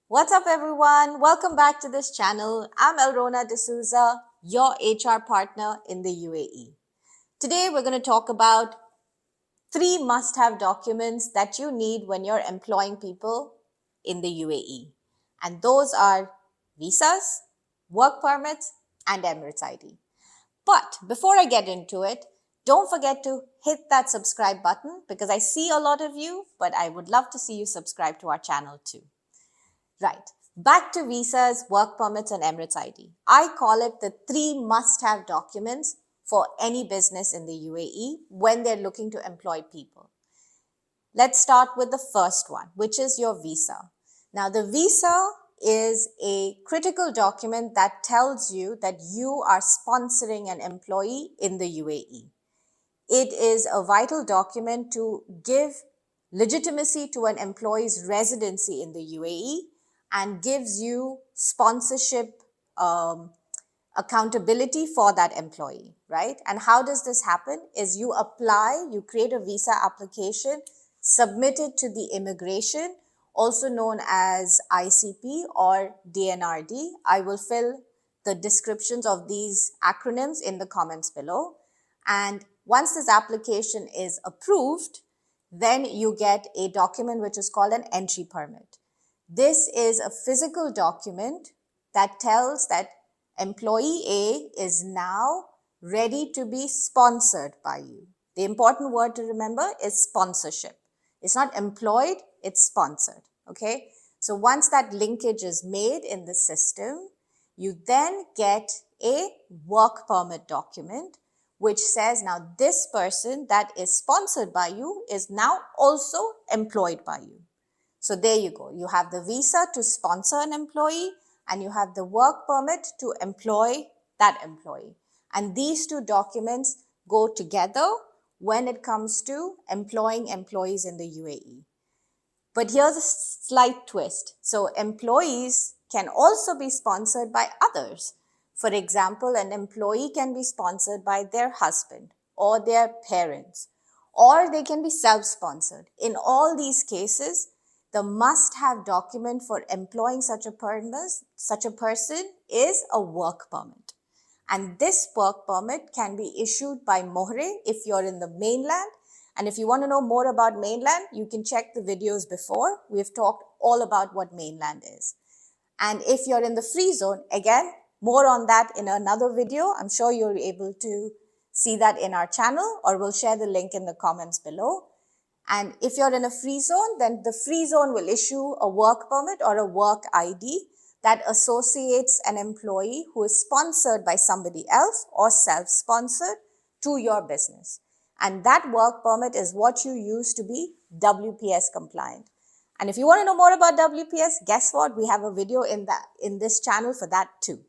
What's up everyone? Welcome back to this channel. I'm Elrona D'Souza, your HR partner in the UAE. Today we're going to talk about 3 must-have documents that you need when you're employing people in the UAE. And those are visas, work permits, and Emirates ID. But before I get into it, don't forget to hit that subscribe button because I see a lot of you, but I would love to see you subscribe to our channel too. Right. Back to visas, work permits, and Emirates ID. I call it the 3 must-have documents for any business in the UAE when they're looking to employ people. Let's start with the first one, which is your visa. Now, the visa is a critical document that tells you that you are sponsoring an employee in the UAE. It is a vital document to give legitimacy to an employee's residency in the UAE and gives you sponsorship accountability for that employee, right? And how does this happen? Is you apply, you create a visa application, submit it to the immigration, also known as ICP or DNRD. I will fill the descriptions of these acronyms in the comments below. And once this application is approved, then you get a document which is called an entry permit. This is a physical document that tells that employee A is now ready to be sponsored by you. The important word to remember is sponsorship. It's not employed, it's sponsored, okay? So once that linkage is made in the system, you then get a work permit document which says now this person that is sponsored by you is now also employed by you. So there you go. You have the visa to sponsor an employee and you have the work permit to employ that employee. And these two documents go together when it comes to employing employees in the UAE. But here's a slight twist. So employees can also be sponsored by others. For example, an employee can be sponsored by their husband or their parents, or they can be self-sponsored. In all these cases, the must-have document for employing such a person is a work permit. And this work permit can be issued by Mohre if you're in the mainland. And if you want to know more about mainland, you can check the videos before. We've talked all about what mainland is. And if you're in the free zone, again, more on that in another video. I'm sure you're able to see that in our channel, or we'll share the link in the comments below. And if you're in a free zone, then the free zone will issue a work permit or a work ID that associates an employee who is sponsored by somebody else or self-sponsored to your business. And that work permit is what you use to be WPS compliant. And if you want to know more about WPS, guess what? We have a video in this channel for that too.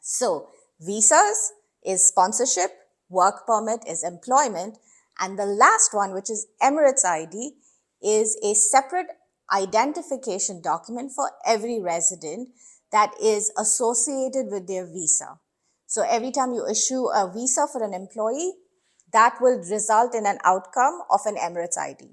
So visas is sponsorship, work permit is employment, and the last one, which is Emirates ID, is a separate identification document for every resident that is associated with their visa. So every time you issue a visa for an employee, that will result in an outcome of an Emirates ID.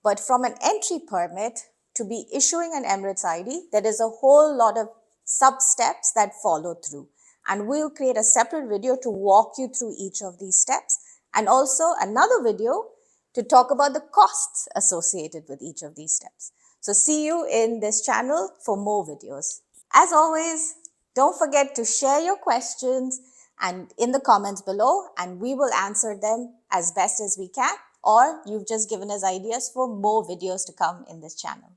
But from an entry permit to be issuing an Emirates ID, there is a whole lot of sub-steps that follow through. And we'll create a separate video to walk you through each of these steps, and also another video to talk about the costs associated with each of these steps. So see you in this channel for more videos. As always, don't forget to share your questions and in the comments below, and we will answer them as best as we can, or you've just given us ideas for more videos to come in this channel.